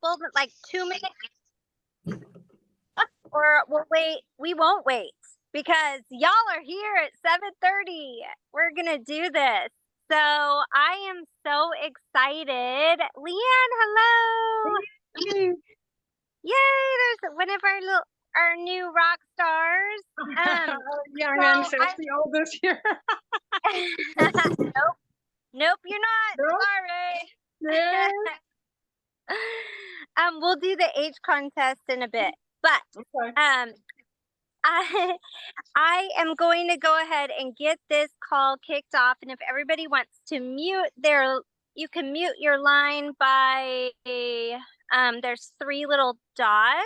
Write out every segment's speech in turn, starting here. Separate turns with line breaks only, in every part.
couple, like 2 minutes, or we'll wait. We won't wait because y'all are here at 7:30. We're gonna do this. So I am so excited. Leanne, hello.
Hey.
Yay, there's one of our new rock stars.
Young
so
and says the oldest here.
Nope, you're not.
Nope.
Sorry.
Yeah.
We'll do the age contest in a bit, but
Okay.
I am going to go ahead and get this call kicked off. And if everybody wants to you can mute your line by there's 3 little dots,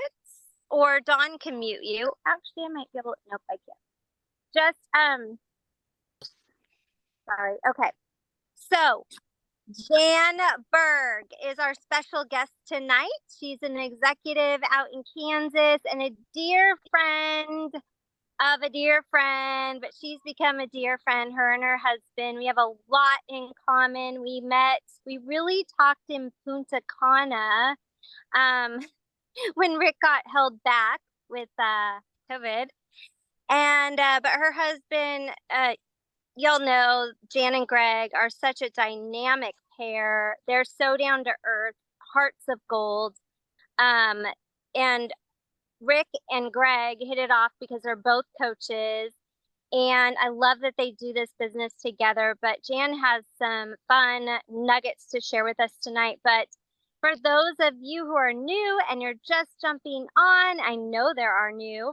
or Dawn can mute you. Actually, I might be able to, nope, I can't. Just, sorry. Okay. So Jan Berg is our special guest tonight. She's an executive out in Kansas and a dear friend of a dear friend, but she's become a dear friend. Her and her husband, we have a lot in common. We really talked in Punta Cana when Rick got held back with COVID. And but her husband, y'all know Jan and Greg are such a dynamic pair. They're so down to earth, hearts of gold. And Rick and Greg hit it off because they're both coaches. And I love that they do this business together. But Jan has some fun nuggets to share with us tonight. But for those of you who are new and you're just jumping on, I know there are new.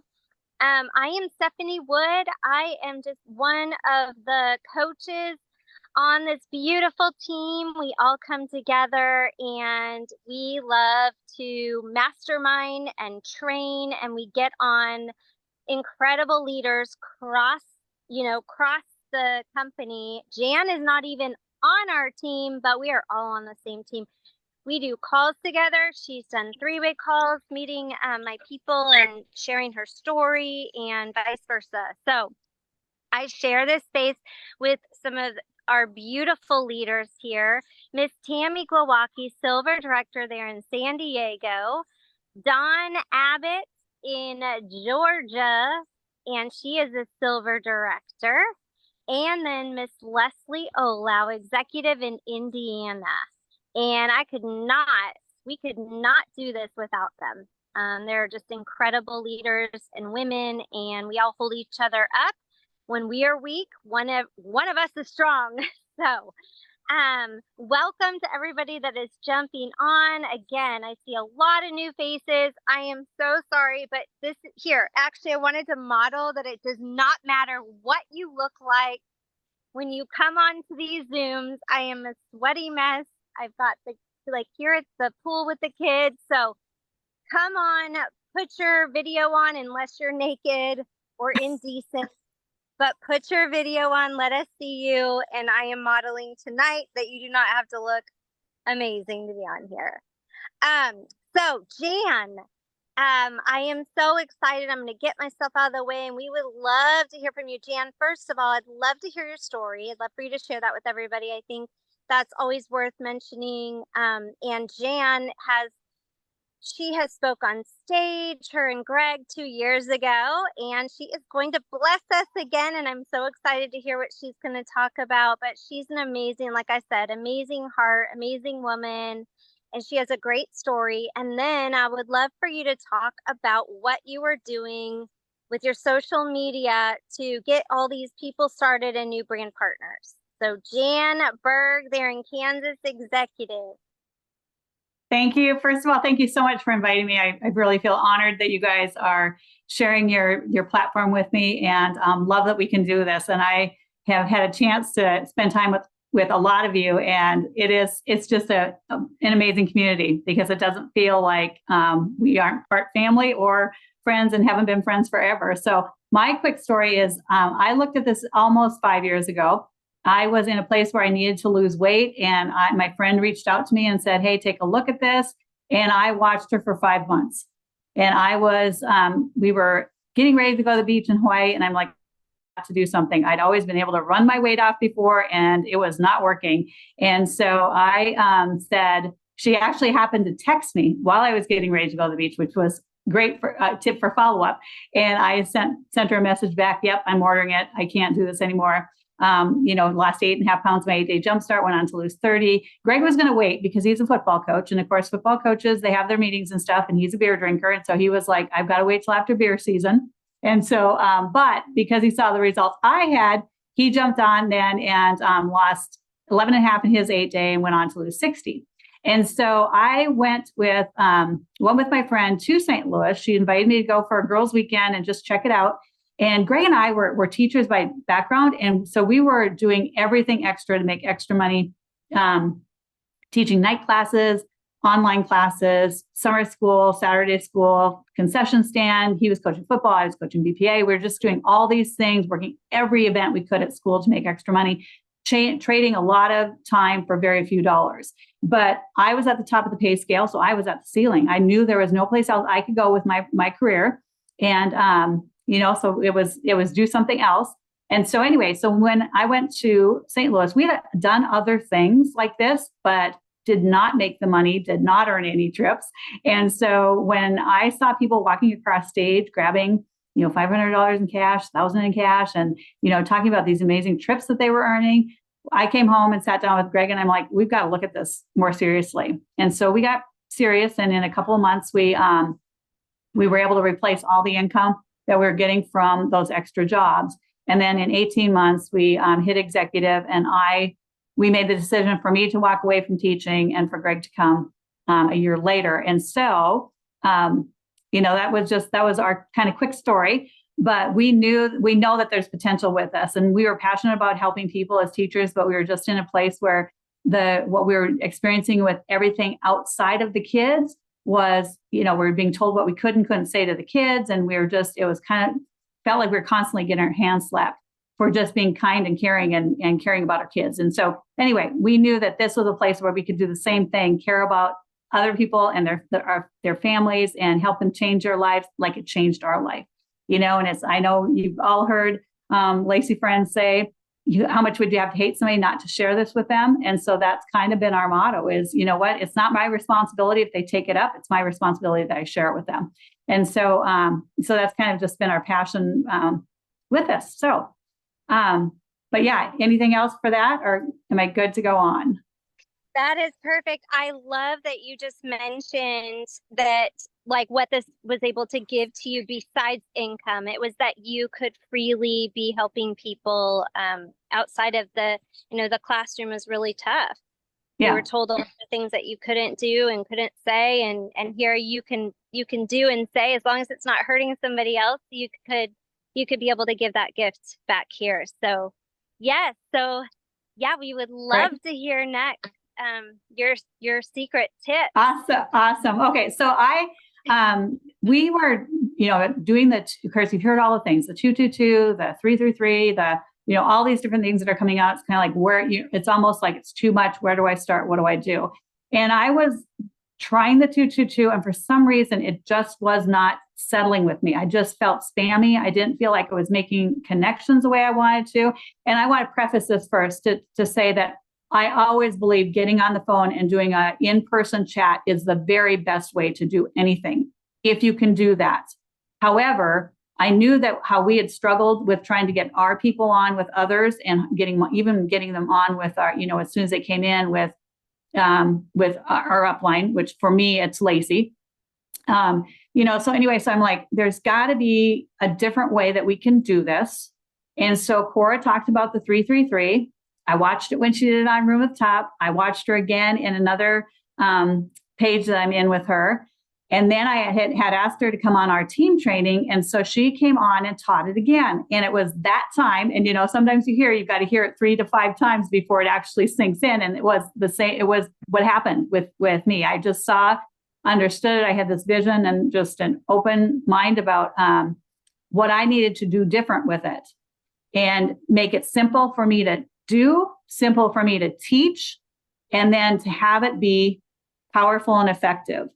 I am Stephanie Wood. I am just one of the coaches on this beautiful team. We all come together and we love to mastermind and train, and we get on incredible leaders across the company. Jan is not even on our team, but we are all on the same team. We do calls together. She's done 3-way calls, meeting my people and sharing her story, and vice versa. So I share this space with some of our beautiful leaders here. Miss Tammy Glowacki, Silver Director there in San Diego. Dawn Abbott in Georgia, and she is a Silver Director. And then Miss Leslie Olau, Executive in Indiana. And we could not do this without them. They're just incredible leaders and women, and we all hold each other up. When we are weak, one of us is strong. So welcome to everybody that is jumping on. Again, I see a lot of new faces. I am so sorry, but actually I wanted to model that it does not matter what you look like when you come onto these Zooms. I am a sweaty mess. I've got here at the pool with the kids. So come on, put your video on unless you're naked or indecent, but put your video on, let us see you. And I am modeling tonight that you do not have to look amazing to be on here. So Jan, I am so excited. I'm going to get myself out of the way, and we would love to hear from you. Jan, first of all, I'd love to hear your story. I'd love for you to share that with everybody. I think that's always worth mentioning. And Jan has spoke on stage, her and Greg 2 years ago, and she is going to bless us again. And I'm so excited to hear what she's going to talk about. But she's an amazing, like I said, amazing heart, amazing woman, and she has a great story. And then I would love for you to talk about what you were doing with your social media to get all these people started and new brand partners. So Jan Berg there in Kansas, executive.
Thank you. First of all, thank you so much for inviting me. I really feel honored that you guys are sharing your platform with me, and love that we can do this. And I have had a chance to spend time with a lot of you, and it's just an amazing community, because it doesn't feel like we aren't part family or friends and haven't been friends forever. So my quick story is I looked at this almost 5 years ago. I was in a place where I needed to lose weight, and my friend reached out to me and said, "Hey, take a look at this." And I watched her for 5 months. And we were getting ready to go to the beach in Hawaii, and I'm like, I have to do something. I'd always been able to run my weight off before, and it was not working. And so I said, she actually happened to text me while I was getting ready to go to the beach, which was great for tip for follow-up. And I sent her a message back. Yep, I'm ordering it. I can't do this anymore. Lost 8.5 pounds, my 8-day jumpstart, went on to lose 30. Greg was going to wait because he's a football coach. And of course, football coaches, they have their meetings and stuff, and he's a beer drinker. And so he was like, I've got to wait till after beer season. And so, but because he saw the results I had, he jumped on then and lost 11.5 in his 8-day and went on to lose 60. And so I went with my friend to St. Louis. She invited me to go for a girls' weekend and just check it out. And Greg and I were teachers by background. And so we were doing everything extra to make extra money, teaching night classes, online classes, summer school, Saturday school, concession stand. He was coaching football. I was coaching BPA. We were just doing all these things, working every event we could at school to make extra money, trading a lot of time for very few dollars. But I was at the top of the pay scale. So I was at the ceiling. I knew there was no place else I could go with my career. And, so it was do something else. And so anyway, so when I went to St. Louis, we had done other things like this, but did not make the money, did not earn any trips. And so when I saw people walking across stage, grabbing, $500 in cash, $1,000 in cash, and, talking about these amazing trips that they were earning, I came home and sat down with Greg and I'm like, we've got to look at this more seriously. And so we got serious. And in a couple of months, we were able to replace all the income that we were getting from those extra jobs. And then in 18 months, we hit executive, and we made the decision for me to walk away from teaching and for Greg to come a year later. And so, that was our kind of quick story, but we know that there's potential with us, and we were passionate about helping people as teachers, but we were just in a place where what we were experiencing with everything outside of the kids was, we were being told what we could and couldn't say to the kids. And felt like we were constantly getting our hands slapped for just being kind and caring and caring about our kids. And so anyway, we knew that this was a place where we could do the same thing, care about other people and their families and help them change their lives like it changed our life. And I know you've all heard Lacey friends say, how much would you have to hate somebody not to share this with them? And so that's kind of been our motto is, it's not my responsibility if they take it up. It's my responsibility that I share it with them. And so, so that's kind of just been our passion with us. So, but yeah, anything else for that, or am I good to go on?
That is perfect. I love that you just mentioned that, like, what this was able to give to you besides income. It was that you could freely be helping people outside of the classroom was really tough. Yeah. You were told all the things that you couldn't do and couldn't say, and here you can do and say, as long as it's not hurting somebody else, you could be able to give that gift back here. So yes, we would love to hear next your secret tip.
Awesome. Okay, so we were doing of course you've heard all the things, the 222, the 333, the all these different things that are coming out. It's kind of like it's almost like it's too much. Where do I start? What do I do? And I was trying the 222, and for some reason it just was not settling with me. I just felt spammy. I didn't feel like it was making connections the way I wanted to. And I want to preface this first to say that I always believe getting on the phone and doing an in-person chat is the very best way to do anything, if you can do that. However, I knew that how we had struggled with trying to get our people on with others and getting them on with our, as soon as they came in with our upline, which for me, it's Lacey. So anyway, so I'm like, there's got to be a different way that we can do this. And so Cora talked about the 333. I watched it when she did it on Room at the Top. I watched her again in another page that I'm in with her. And then I had asked her to come on our team training. And so she came on and taught it again. And it was that time. And, sometimes you've got to hear it 3 to 5 times before it actually sinks in. And it was the same. It was what happened with me. I just understood it. I had this vision and just an open mind about what I needed to do different with it and make it simple for me to do, simple for me to teach, and then to have it be powerful and effective.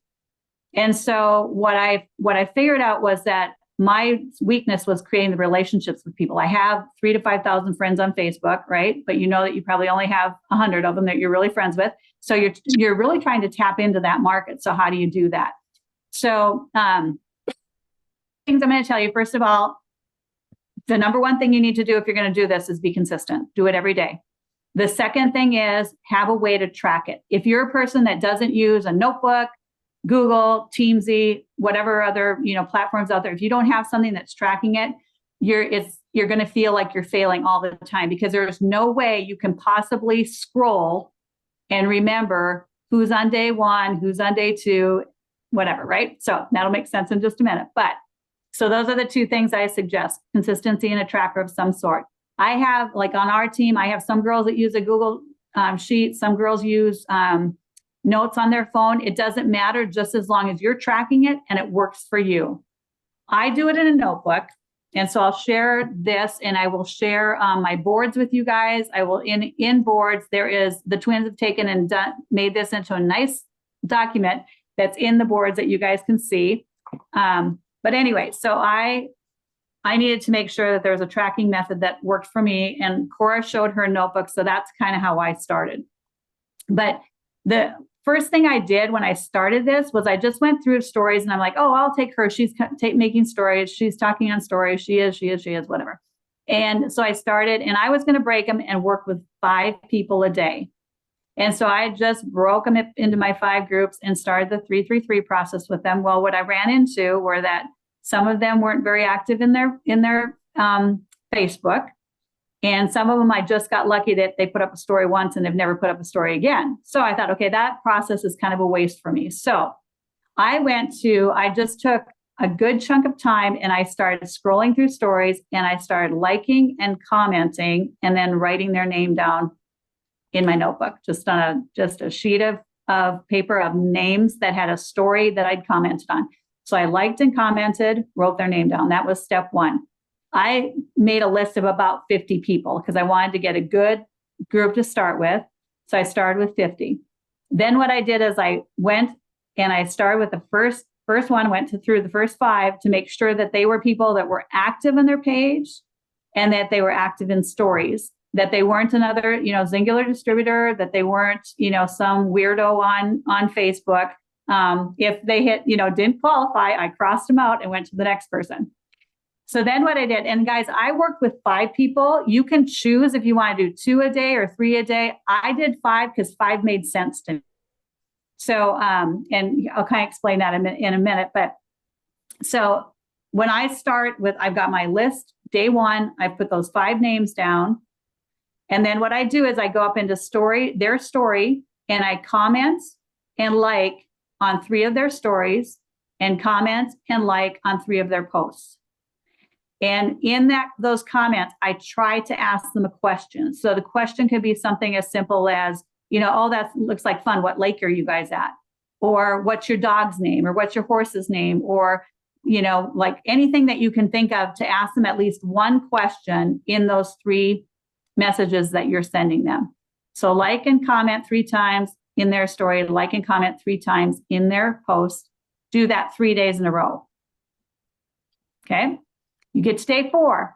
And so what I figured out was that my weakness was creating the relationships with people. I have 3,000 to 5,000 friends on Facebook, right? But that you probably only have 100 of them that you're really friends with. So you're really trying to tap into that market. So how do you do that? So things I'm going to tell you, first of all, the number one thing you need to do if you're going to do this is be consistent. Do it every day. The second thing is have a way to track it. If you're a person that doesn't use a notebook, Google, Teamsy, whatever other platforms out there, if you don't have something that's tracking it, you're going to feel like you're failing all the time, because there's no way you can possibly scroll and remember who's on day one, who's on day two, whatever, right? So that'll make sense in just a minute. But so those are the two things I suggest: consistency and a tracker of some sort. I have, like on our team, I have some girls that use a Google sheet. Some girls use notes on their phone. It doesn't matter, just as long as you're tracking it and it works for you. I do it in a notebook. And so I'll share this, and I will share my boards with you guys. I will in boards. The twins have taken and made this into a nice document that's in the boards that you guys can see. But anyway, so I needed to make sure that there was a tracking method that worked for me, and Cora showed her notebook. So that's kind of how I started. But the first thing I did when I started this was I just went through stories, and I'm like, oh, I'll take her. She's making stories. She's talking on stories. She is, whatever. And so I started, and I was going to break them and work with 5 people a day. And so I just broke them into my 5 groups and started the 3-3-3 process with them. Well, what I ran into were that some of them weren't very active in their Facebook. And some of them, I just got lucky that they put up a story once and they've never put up a story again. So I thought, okay, that process is kind of a waste for me. So I just took a good chunk of time, and I started scrolling through stories, and I started liking and commenting, and then writing their name down in my notebook, just on a sheet of paper of names that had a story that I'd commented on. So I liked and commented, wrote their name down. That was step 1. I made a list of about 50 people because I wanted to get a good group to start with. So I started with 50. Then what I did is I went and I started with the first one, through the first 5 to make sure that they were people that were active on their page and that they were active in stories, that they weren't another, Singular distributor, that they weren't, some weirdo on Facebook. If they didn't qualify, I crossed them out and went to the next person. So then what I did, and guys, I worked with 5 people. You can choose if you want to do 2 a day or 3 a day. I did 5 because 5 made sense to me. So, and I'll kind of explain that in a minute. But so when I start with, I've got my list, day 1, I put those 5 names down. And then what I do is I go up into their story, and I comment and like on 3 of their stories, and comment and like on 3 of their posts. And in those comments, I try to ask them a question. So the question could be something as simple as, oh, that looks like fun. What lake are you guys at? Or what's your dog's name? Or what's your horse's name? Or, like anything that you can think of to ask them at least one question in those 3 messages that you're sending them. So like and comment 3 times in their story, like and comment 3 times in their post. Do that 3 days in a row. Okay. You get to day 4.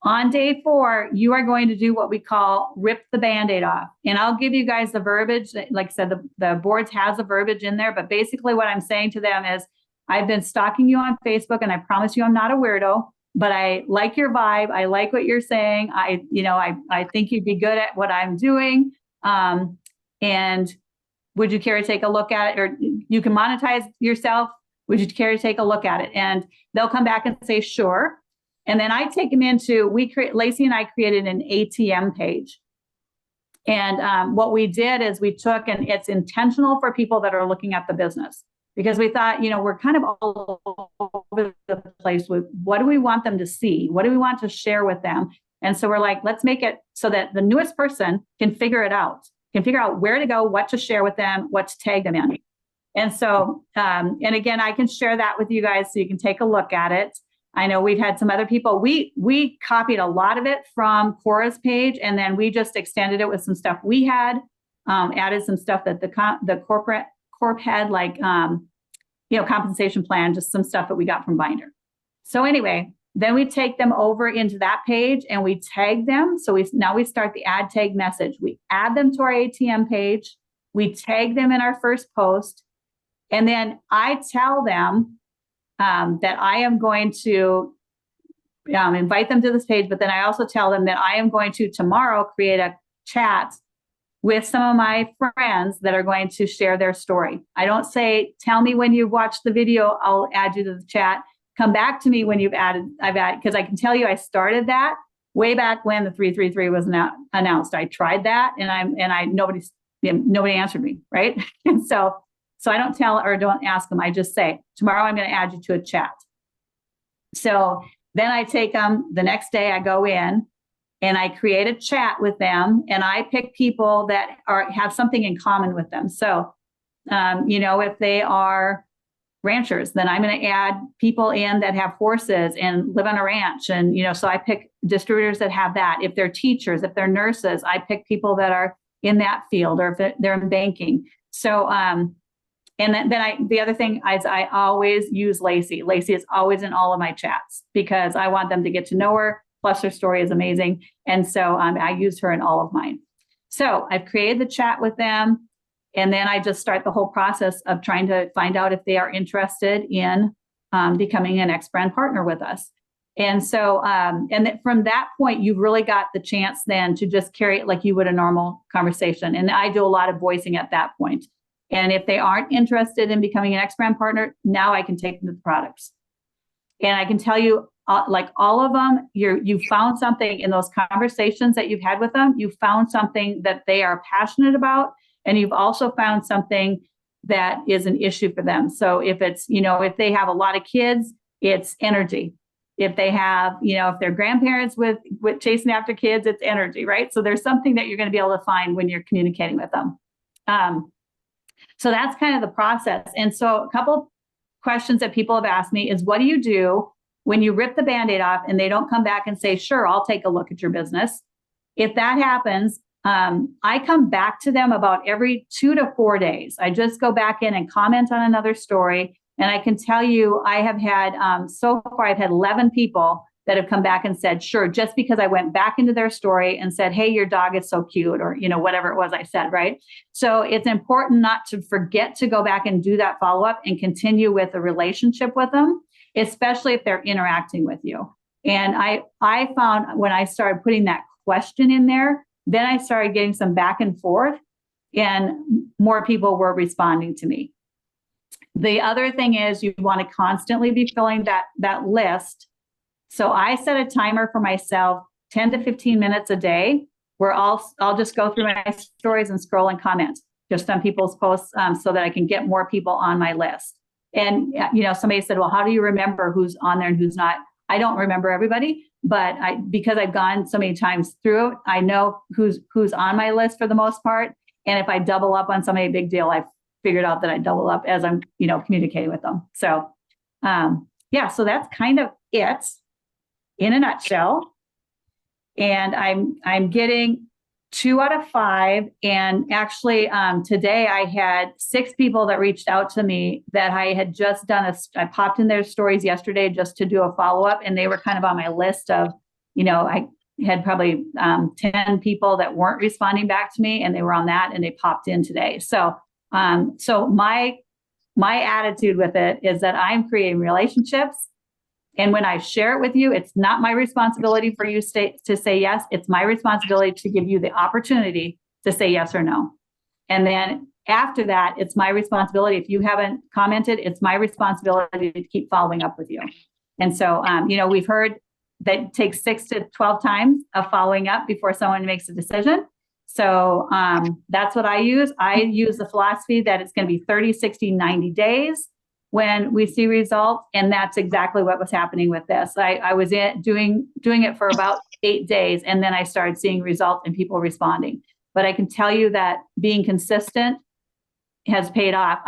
On day 4, you are going to do what we call rip the Band-Aid off. And I'll give you guys the verbiage. Like I said, the boards has the verbiage in there, but basically what I'm saying to them is, I've been stalking you on Facebook, and I promise you I'm not a weirdo, but I like your vibe. I like what you're saying. I think you'd be good at what I'm doing. And would you care to take a look at it? Or you can monetize yourself. Would you care to take a look at it? And they'll come back and say, sure. And then I take them Lacey and I created an ATM page. And what we did is we took, and it's intentional for people that are looking at the business, because we thought, we're kind of all over the place with what do we want them to see? What do we want to share with them? And so we're like, let's make it so that the newest person can figure out where to go, what to share with them, what to tag them in. And so, and again, I can share that with you guys so you can take a look at it. I know we've had some other people. We copied a lot of it from Cora's page, and then we just extended it with some stuff we had, added some stuff that the corp had, like compensation plan, just some stuff that we got from Binder. So anyway, then we take them over into that page and we tag them. So now we start the add tag message. We add them to our ATM page. We tag them in our first post. And then I tell them that I am going to invite them to this page, but then I also tell them that I am going to tomorrow create a chat with some of my friends that are going to share their story. I don't say, tell me when you've watched the video, I'll add you to the chat. Come back to me when I've added, because I can tell you I started that way back when the 333 was announced. I tried that and nobody answered me, right? And so I don't tell or don't ask them. I just say, tomorrow I'm going to add you to a chat. So then I take them the next day, I go in and I create a chat with them, and I pick people that have something in common with them. So, if they are ranchers, then I'm going to add people in that have horses and live on a ranch. And, so I pick distributors that have that. If they're teachers, if they're nurses, I pick people that are in that field, or if they're in banking. So, and then the other thing is I always use Lacey. Lacey is always in all of my chats because I want them to get to know her. Plus her story is amazing. And so I use her in all of mine. So I've created the chat with them. And then I just start the whole process of trying to find out if they are interested in becoming an ex-brand partner with us. And so, from that point, you've really got the chance then to just carry it like you would a normal conversation. And I do a lot of voicing at that point. And if they aren't interested in becoming an ex-brand partner, now I can take them to the products. And I can tell you, like all of them, you found something in those conversations that you've had with them. You found something that they are passionate about. And you've also found something that is an issue for them. So if it's, if they have a lot of kids, it's energy. If they have, if they're grandparents with chasing after kids, it's energy, right? So there's something that you're going to be able to find when you're communicating with them. So that's kind of the process. And so a couple questions that people have asked me is, what do you do when you rip the Band-Aid off and they don't come back and say, sure, I'll take a look at your business? If that happens, I come back to them about every 2 to 4 days. I just go back in and comment on another story. And I can tell you, I have had, so far, I've had 11 people that have come back and said, sure, just because I went back into their story and said, hey, your dog is so cute, or, whatever it was I said, right? So it's important not to forget to go back and do that follow-up and continue with a relationship with them, especially if they're interacting with you. And I found when I started putting that question in there, then I started getting some back and forth, and more people were responding to me. The other thing is you want to constantly be filling that list. So I set a timer for myself, 10 to 15 minutes a day, where I'll just go through my stories and scroll and comment just on people's posts, so that I can get more people on my list. And, somebody said, well, how do you remember who's on there and who's not? I don't remember everybody, but because I've gone so many times through it, I know who's on my list for the most part. And if I double up on somebody, big deal. I've figured out that I double up as I'm, communicating with them. So, so that's kind of it in a nutshell. And I'm getting 2 out of 5. And actually, today I had 6 people that reached out to me that I had just done I popped in their stories yesterday just to do a follow-up. And they were kind of on my list of, I had probably 10 people that weren't responding back to me, and they were on that, and they popped in today. So, my attitude with it is that I'm creating relationships. And when I share it with you, it's not my responsibility for you to say yes. It's my responsibility to give you the opportunity to say yes or no. And then after that, it's my responsibility. If you haven't commented, it's my responsibility to keep following up with you. And so, we've heard that it takes 6 to 12 times of following up before someone makes a decision. So that's what I use. I use the philosophy that it's going to be 30, 60, 90 days when we see results. And that's exactly what was happening with this. I was doing it for about 8 days, and then I started seeing results and people responding. But I can tell you that being consistent has paid off.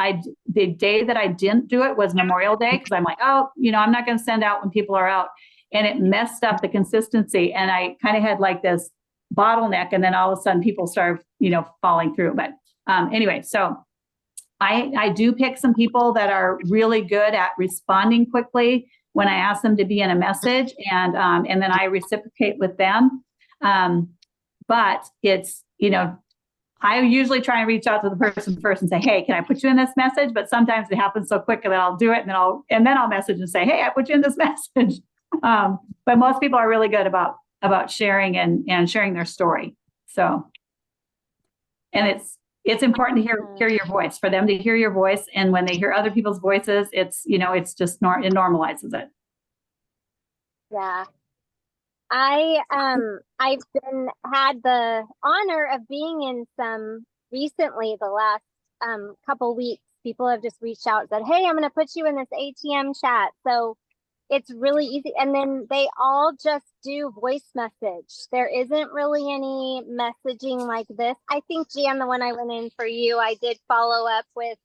The day that I didn't do it was Memorial Day, because I'm like, I'm not going to send out when people are out. And it messed up the consistency. And I kind of had like this bottleneck, and then all of a sudden people started, falling through. But anyway, so I do pick some people that are really good at responding quickly when I ask them to be in a message, and then I reciprocate with them. But it's, I usually try and reach out to the person first and say, hey, can I put you in this message? But sometimes it happens so quick that I'll do it and then I'll message and say, hey, I put you in this message. But most people are really good about sharing and sharing their story. So, and it's important to hear your voice, for them to hear your voice. And when they hear other people's voices, it's just it normalizes it.
Yeah. I've had the honor of being in some recently, the last couple weeks. People have just reached out and said, hey, I'm going to put you in this ATM chat. So it's really easy. And then they all just do voice message. There isn't really any messaging like this. I think, Jan, the one I went in for you, I did follow up with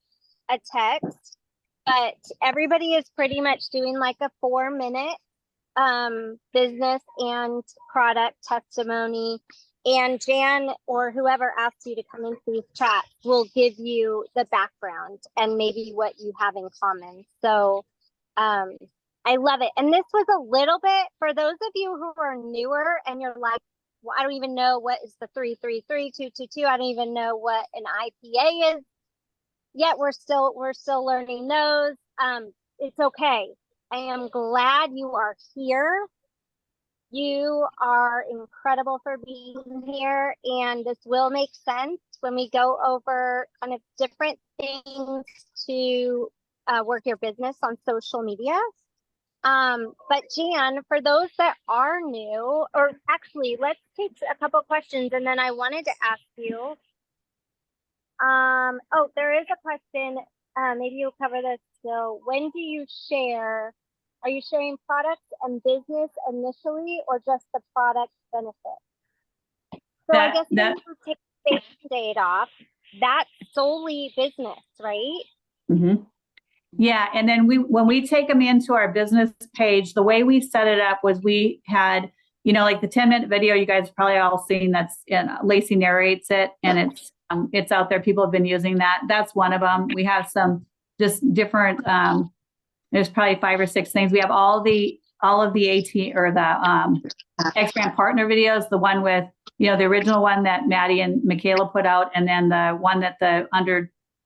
a text, but everybody is pretty much doing like a 4-minute business and product testimony. And Jan or whoever asks you to come into these chats will give you the background and maybe what you have in common. So I love it. And this was a little bit for those of you who are newer and you're like, well, I don't even know what is the 333-222. I don't even know what an IPA is. Yet we're still learning those. It's okay. I am glad you are here. You are incredible for being here, and this will make sense when we go over kind of different things to work your business on social media. But Jan, for those that are new, or actually, let's take a couple questions, and then I wanted to ask you. Oh, there is a question. Maybe you'll cover this still. When do you share? Are you sharing products and business initially, or just the product benefit? So I guess when you take the date off, that's solely business, right?
Mm-hmm. Yeah, and then when we take them into our business page, the way we set it up was we had, like the 10-minute video you guys have probably all seen. That's Lacey narrates it, and it's out there. People have been using that. That's one of them. We have some just different. There's probably 5 or 6 things. We have all of the AT or the X-Brand partner videos. The one with the original one that Maddie and Michaela put out, and then the one that the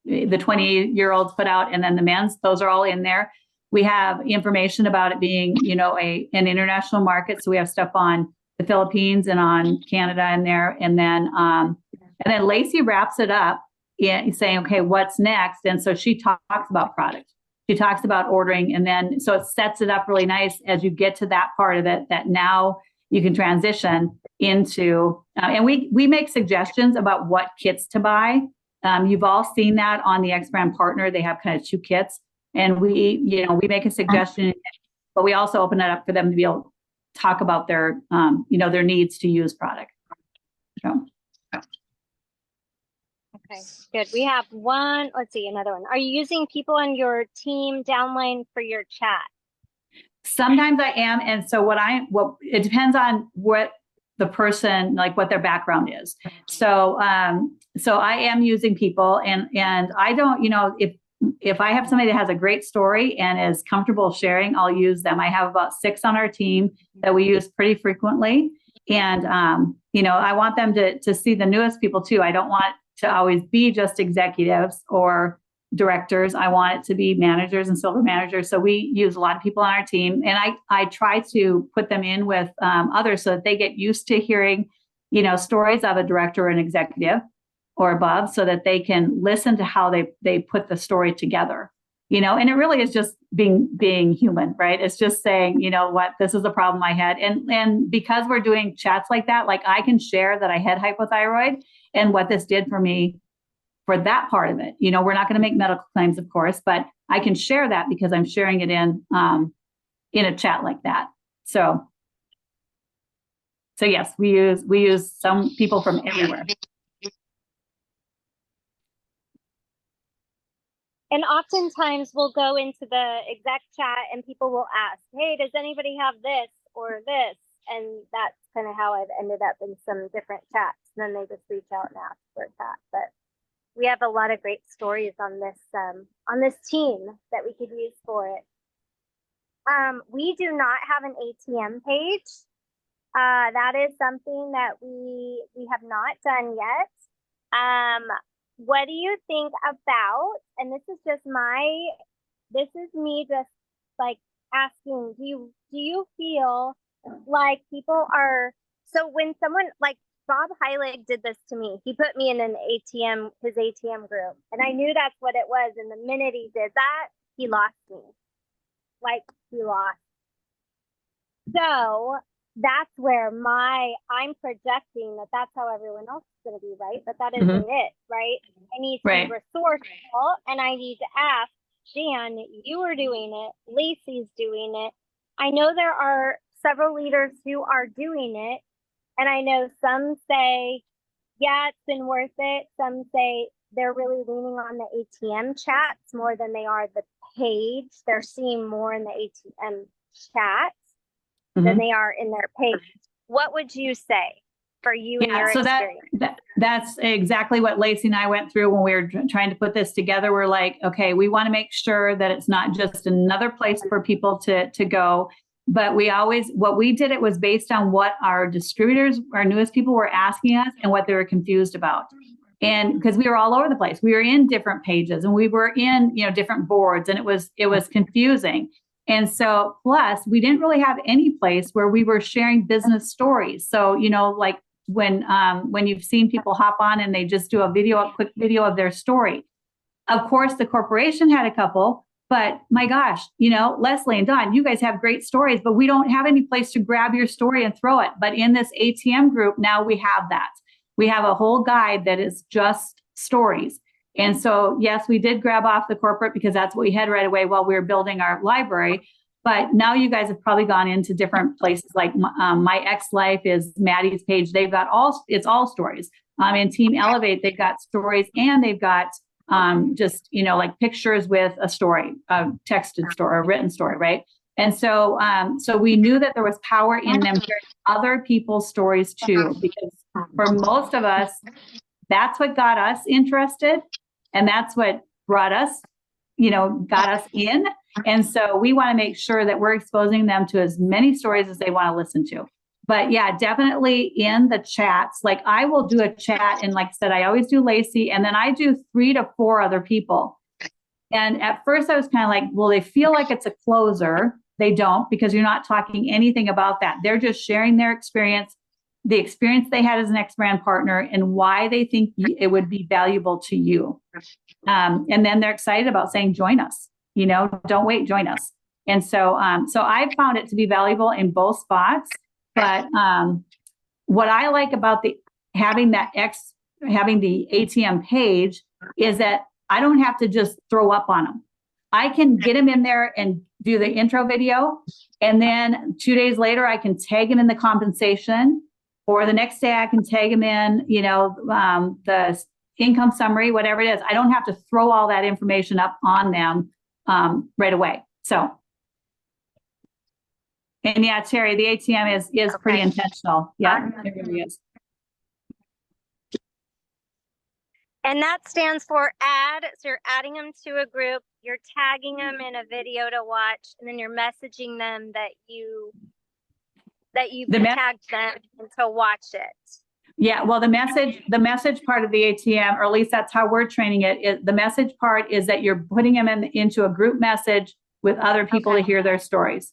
20-year-olds put out, and then the men's. Those are all in there. We have information about it being an international market. So we have stuff on the Philippines and on Canada in there, and then Lacey wraps it up saying, okay, what's next? And so she talks about product. She talks about ordering, and then so it sets it up really nice as you get to that part of it that now you can transition into. And we make suggestions about what kits to buy. You've all seen that on the X-Brand partner. They have kind of 2 kits, and we make a suggestion, but we also open it up for them to be able to talk about their their needs to use product. So.
Okay, good. We have one. Let's see, another one. Are you using people on your team downline for your chat?
Sometimes I am, and so it depends on what the person, like what their background is. So I am using people, and I don't, if I have somebody that has a great story and is comfortable sharing, I'll use them. I have about 6 on our team that we use pretty frequently, and I want them to see the newest people too. I don't want to always be just executives or directors. I want it to be managers and silver managers. So we use a lot of people on our team, and I try to put them in with others so that they get used to hearing, stories of a director or an executive or above, so that they can listen to how they put the story together. And it really is just being human, right? It's just saying, what, this is a problem I had. And because we're doing chats like that, like I can share that I had hypothyroid and what this did for me for that part of it. We're not going to make medical claims, of course, but I can share that because I'm sharing it in a chat like that. So yes, we use some people from everywhere.
And oftentimes we'll go into the exec chat and people will ask, hey, does anybody have this or this? And that's kind of how I've ended up in some different chats. And then they just reach out and ask for a chat. But we have a lot of great stories on this team that we could use for it. We do not have an ATM page. That is something that we have not done yet. What do you think about, and this is me just like asking, do you feel like people are, so when someone like Bob Heilig did this to me, he put me in his ATM group, and I knew that's what it was. And the minute he did that, he lost me. Like, he lost. So that's where I'm projecting that that's how everyone else is going to be, right? But that isn't it, right? I need to be resourceful, and I need to ask, Jan, you are doing it. Lacey's doing it. I know there are several leaders who are doing it. And I know some say, yeah, it's been worth it. Some say they're really leaning on the ATM chats more than they are the page. They're seeing more in the ATM chats than they are in their page. What would you say for you and your experience?
That's exactly what Lacey and I went through when we were trying to put this together. We're like, okay, we want to make sure that it's not just another place for people to go. But what we did, it was based on what our distributors, our newest people were asking us and what they were confused about. And because we were all over the place, we were in different pages and we were in, different boards, and it was confusing. And so plus we didn't really have any place where we were sharing business stories. So, like when you've seen people hop on and they just do a quick video of their story. Of course, the corporation had a couple. But my gosh, Leslie and Don, you guys have great stories, but we don't have any place to grab your story and throw it. But in this ATM group, now we have that. We have a whole guide that is just stories. And so, yes, we did grab off the corporate because that's what we had right away while we were building our library. But now you guys have probably gone into different places like My Ex Life is Maddie's page. They've got it's all stories. In Team Elevate, they've got stories, and they've got just, like pictures with a story, a texted story, a written story, right? And so, so we knew that there was power in them hearing other people's stories too, because for most of us, that's what got us interested, and that's what brought us, got us in. And so we want to make sure that we're exposing them to as many stories as they want to listen to. But yeah, definitely in the chats, like I will do a chat, and like I said, I always do Lacey, and then I do 3 to 4 other people. And at first I was kind of like, well, they feel like it's a closer. They don't, because you're not talking anything about that. They're just sharing their experience, the experience they had as an ex-brand partner, and why they think it would be valuable to you. And then they're excited about saying, join us, don't wait, join us. And so, so I found it to be valuable in both spots. But what I like about having the ATM page is that I don't have to just throw up on them. I can get them in there and do the intro video, and then 2 days later I can tag them in the compensation, or the next day I can tag them in, the income summary, whatever it is. I don't have to throw all that information up on them right away. So. And yeah, Terry, the ATM is pretty intentional. Yeah, it really is.
And that stands for add. So you're adding them to a group, you're tagging them in a video to watch, and then you're messaging them that you tagged them to watch it.
Yeah, well, the message part of the ATM, or at least that's how we're training it. The message part is that you're putting them into a group message with other people to hear their stories.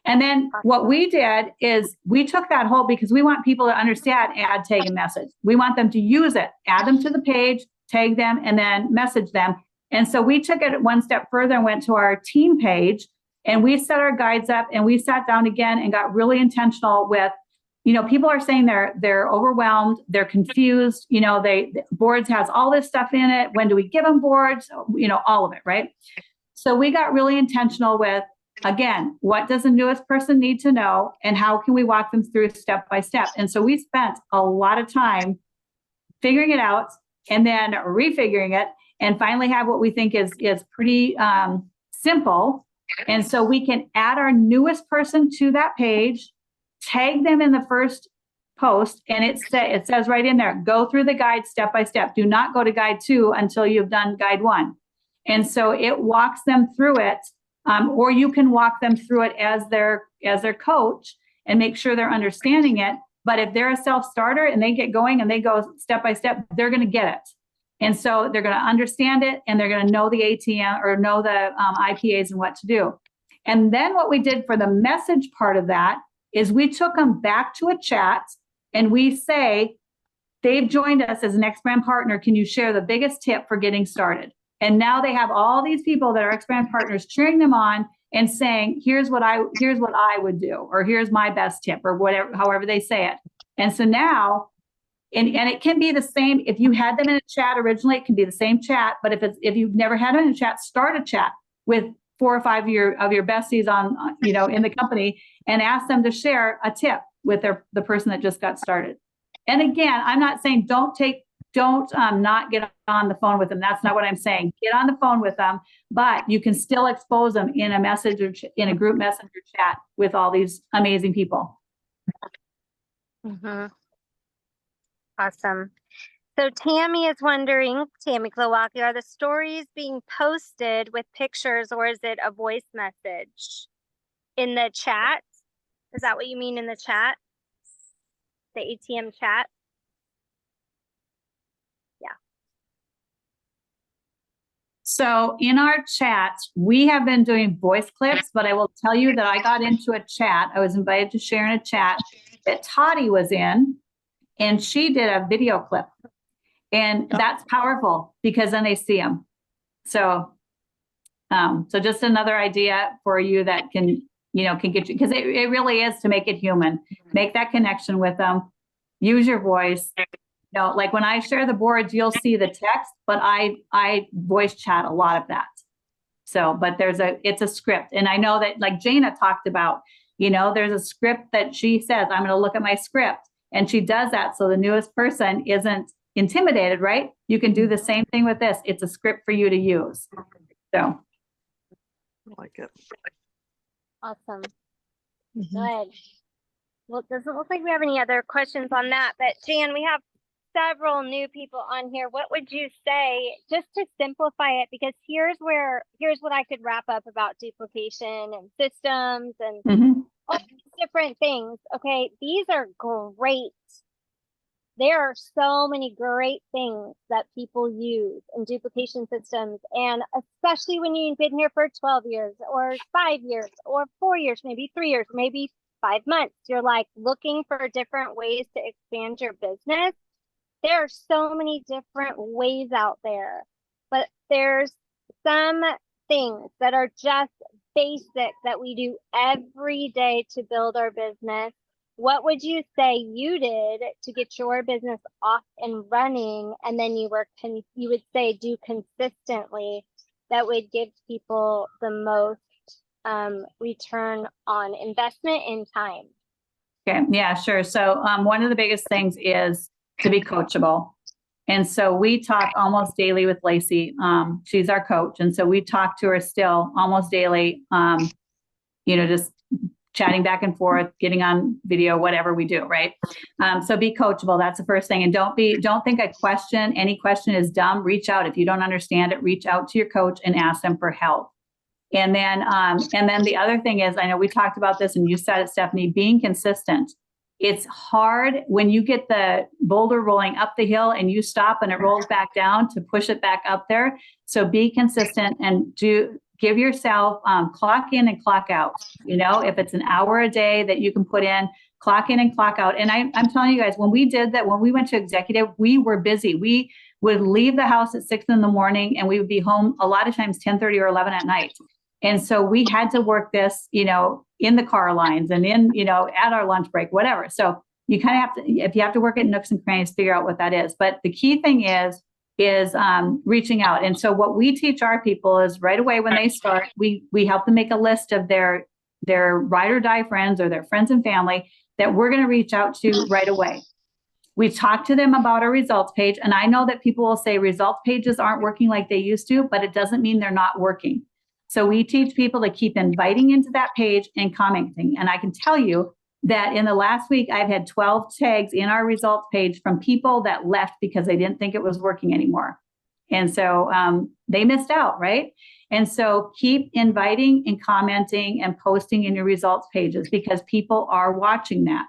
And then what we did is we took that whole, because we want people to understand add, tag, and message. We want them to use it, add them to the page, tag them, and then message them. And so we took it one step further and went to our team page, and we set our guides up, and we sat down again and got really intentional with, people are saying they're overwhelmed, they're confused, boards has all this stuff in it. When do we give them boards? All of it, right? So we got really intentional with, again, what does the newest person need to know, and how can we walk them through step by step? And so we spent a lot of time figuring it out, and then refiguring it, and finally have what we think is pretty simple. And so we can add our newest person to that page, tag them in the first post, and it says right in there, go through the guide step by step. Do not go to guide 2 until you've done guide 1. And so it walks them through it. Or you can walk them through it as their coach and make sure they're understanding it. But if they're a self-starter and they get going and they go step by step, they're going to get it. And so they're going to understand it, and they're going to know the ATM or know the IPAs and what to do. And then what we did for the message part of that is we took them back to a chat, and we say, they've joined us as an X-Brand partner. Can you share the biggest tip for getting started? And now they have all these people that are X-Brand partners cheering them on and saying, here's what I would do, or here's my best tip, or whatever, however they say it. And so now, and it can be the same. If you had them in a chat originally, it can be the same chat. But if you've never had them in a chat, start a chat with 4 or 5 of your besties on, in the company, and ask them to share a tip with the person that just got started. And again, I'm not saying don't not get on the phone with them. That's not what I'm saying. Get on the phone with them, but you can still expose them in a message or in a group messenger chat with all these amazing people.
Mm-hmm. Awesome. So Tammy is wondering, Tammy Klowacki, are the stories being posted with pictures, or is it a voice message in the chat? Is that what you mean in the chat? The ATM chat? Yeah.
So in our chats, we have been doing voice clips, but I will tell you that I got into a chat. I was invited to share in a chat that Toddy was in, and she did a video clip. And that's powerful because then they see them. So, so just another idea for you that can get you, because it really is to make it human. Make that connection with them. Use your voice. Like when I share the boards, you'll see the text, but I voice chat a lot of that. So, but it's a script. And I know that, like Jana talked about, there's a script that she says, I'm going to look at my script. And she does that so the newest person isn't intimidated, right? You can do the same thing with this. It's a script for you to use. So
I like it.
Awesome. Good. Well, it doesn't look like we have any other questions on that, but Jan, we have several new people on here. What would you say, just to simplify it, because here's what I could wrap up about duplication and systems and all these different things. Okay, these are great. There are so many great things that people use in duplication systems, and especially when you've been here for 12 years or 5 years or 4 years, maybe 3 years, maybe 5 months, you're like looking for different ways to expand your business. There are so many different ways out there, but there's some things that are just basic that we do every day to build our business. What would you say you did to get your business off and running, and then you would say do consistently, that would give people the most return on investment in time?
Okay, yeah, sure. So one of the biggest things is to be coachable. And so we talk almost daily with Lacey. She's our coach. And so we talk to her still almost daily, just chatting back and forth, getting on video, whatever we do, right? So be coachable. That's the first thing. And don't think any question is dumb. Reach out. If you don't understand it, reach out to your coach and ask them for help. And then the other thing is, I know we talked about this and you said it, Stephanie, being consistent. It's hard when you get the boulder rolling up the hill and you stop and it rolls back down to push it back up there. So be consistent and give yourself clock in and clock out. If it's an hour a day that you can put in, clock in and clock out. And I'm telling you guys, when we did that, when we went to executive, we were busy. We would leave the house at 6 a.m. and we would be home a lot of times 10:30 or 11 at night. And so we had to work this, in the car lines and at our lunch break, whatever. So you kind of have to, if you have to work at nooks and crannies, figure out what that is. But the key thing is reaching out. And so what we teach our people is right away when they start, we help them make a list of their ride or die friends or their friends and family that we're going to reach out to right away. We talk to them about our results page. And I know that people will say results pages aren't working like they used to, but it doesn't mean they're not working. So we teach people to keep inviting into that page and commenting. And I can tell you that in the last week, I've had 12 tags in our results page from people that left because they didn't think it was working anymore. And so they missed out, right? And so keep inviting and commenting and posting in your results pages because people are watching that.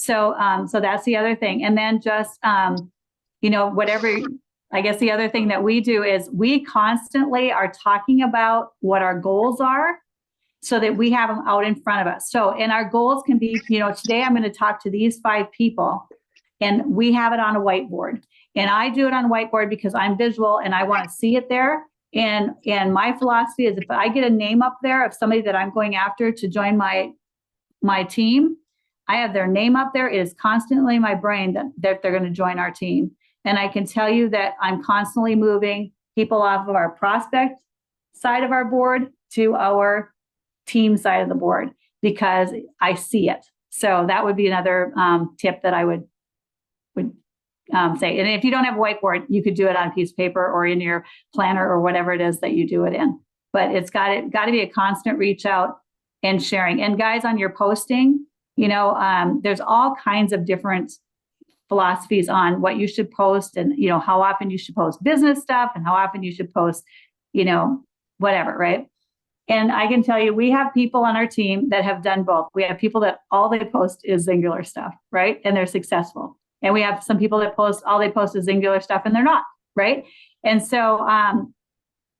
So, so that's the other thing. And then just, whatever, I guess the other thing that we do is we constantly are talking about what our goals are so that we have them out in front of us. So, and our goals can be, today I'm going to talk to these 5 people and we have it on a whiteboard. And I do it on a whiteboard because I'm visual and I want to see it there. And my philosophy is if I get a name up there of somebody that I'm going after to join my team, I have their name up there. It is constantly in my brain that they're going to join our team. And I can tell you that I'm constantly moving people off of our prospect side of our board to our team side of the board because I see it. So that would be another tip that I would say. And if you don't have a whiteboard, you could do it on a piece of paper or in your planner or whatever it is that you do it in. But it's got to be a constant reach out and sharing. And guys, on your posting, there's all kinds of different philosophies on what you should post and, how often you should post business stuff and how often you should post, whatever, right? And I can tell you, we have people on our team that have done both. We have people that all they post is singular stuff, right? And they're successful. And we have some people that all they post is singular stuff and they're not, right? And so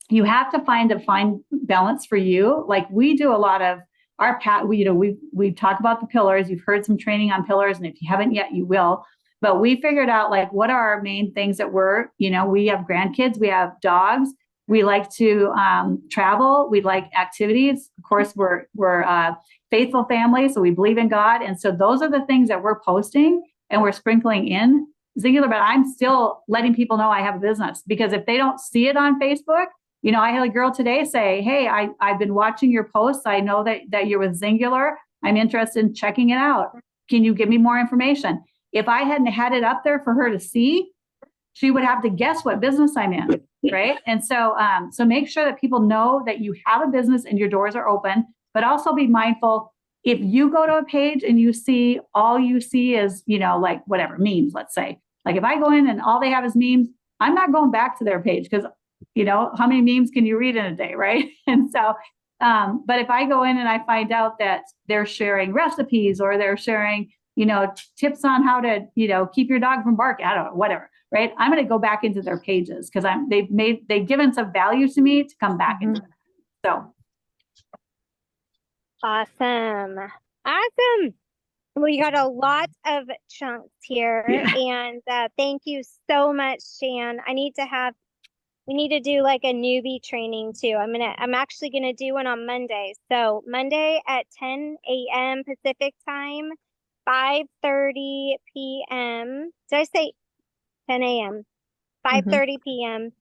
you have to find a fine balance for you. Like we do a lot of our we talk about the pillars. You've heard some training on pillars, and if you haven't yet, you will. But we figured out like what are our main things that we have grandkids, we have dogs, we like to travel, we like activities. Of course, we're a faithful family, so we believe in God, and so those are the things that we're posting and we're sprinkling in singular. But I'm still letting people know I have a business because if they don't see it on Facebook. I had a girl today say, hey, I've been watching your posts. I know that you're with Singular. I'm interested in checking it out. Can you give me more information? If I hadn't had it up there for her to see, she would have to guess what business I'm in, right? And so make sure that people know that you have a business and your doors are open, but also be mindful. If you go to a page and all you see is, like whatever, memes, let's say. Like if I go in and all they have is memes, I'm not going back to their page because how many memes can you read in a day, right? And so, but if I go in and I find out that they're sharing recipes or they're sharing, tips on how to, keep your dog from barking, I don't know, whatever, right? I'm going to go back into their pages because they've given some value to me to come back into them. So.
Awesome. Well, you got a lot of chunks here, and thank you so much, Jan. We need to do like a newbie training too. I'm actually gonna do one on Monday. So Monday at 10 a.m. Pacific time, 5:30 p.m. Did I say 10 a.m.? 5:30 p.m.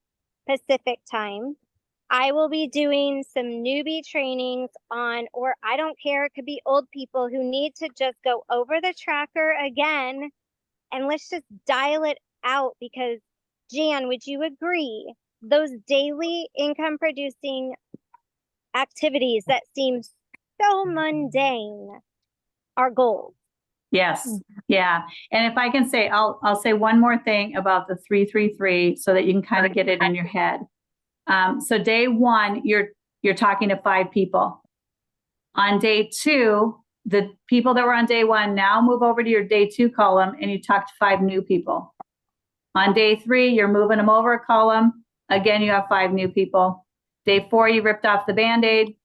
Pacific time. I will be doing some newbie trainings or I don't care, it could be old people who need to just go over the tracker again and let's just dial it out because Jan, would you agree? Those daily income producing activities that seem so mundane are gold.
Yes. Yeah. And if I can say, I'll say one more thing about the 333 so that you can kind of get it in your head. So day 1, you're talking to 5 people. On day 2, the people that were on day 1 now move over to your day 2 column and you talk to 5 new people. On day 3, you're moving them over a column. Again, you have 5 new people. Day 4, you ripped off the Band-Aid.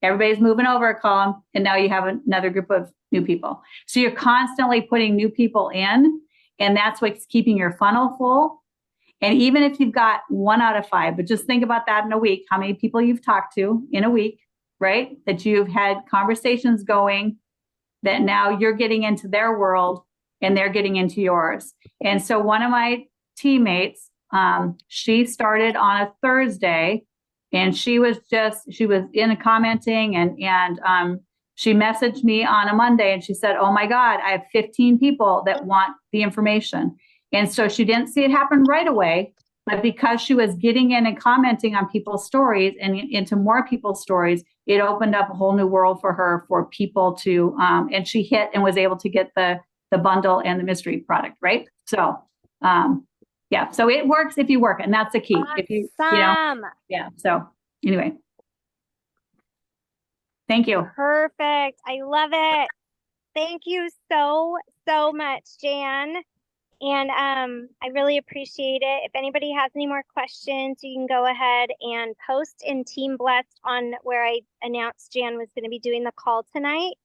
Everybody's moving over a column, and now you have another group of new people. So you're constantly putting new people in, and that's what's keeping your funnel full. And even if you've got 1 out of 5, but just think about that in a week, how many people you've talked to in a week, right? That you've had conversations going that now you're getting into their world and they're getting into yours. And so one of my teammates, she started on a Thursday and she was in a commenting and she messaged me on a Monday and she said, oh my God, I have 15 people that want the information. And so she didn't see it happen right away, but because she was getting in and commenting on people's stories and into more people's stories, it opened up a whole new world for her, for people to, and she hit and was able to get the bundle and the mystery product, right? So, yeah, so it works if you work, and that's the key.
Awesome.
If you yeah. So anyway, thank you.
Perfect. I love it. Thank you so, so much, Jan. And I really appreciate it. If anybody has any more questions, you can go ahead and post in Team Blessed on where I announced Jan was going to be doing the call tonight.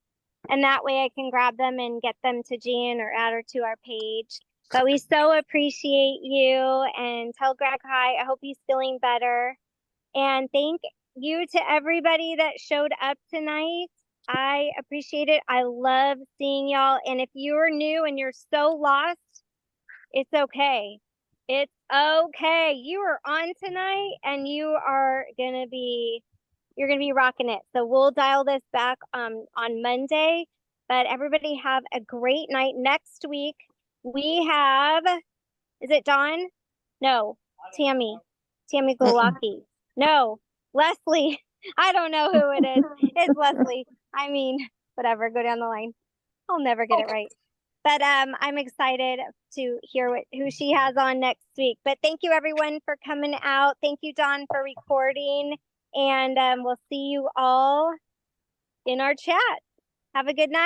And that way I can grab them and get them to Jan or add her to our page. But we so appreciate you, and tell Greg hi. I hope he's feeling better. And thank you to everybody that showed up tonight. I appreciate it. I love seeing y'all. And if you're new and you're so lost, it's okay. It's okay. You are on tonight and you're gonna be rocking it. So we'll dial this back on Monday. But everybody have a great night. Next week we have, is it Dawn? No, Tammy. Tammy Glowacki. No, Leslie. I don't know who it is. It's Leslie. I mean, whatever, go down the line. I'll never get it right. But I'm excited to hear who she has on next week. But thank you everyone for coming out. Thank you, Dawn, for recording. And we'll see you all in our chat. Have a good night.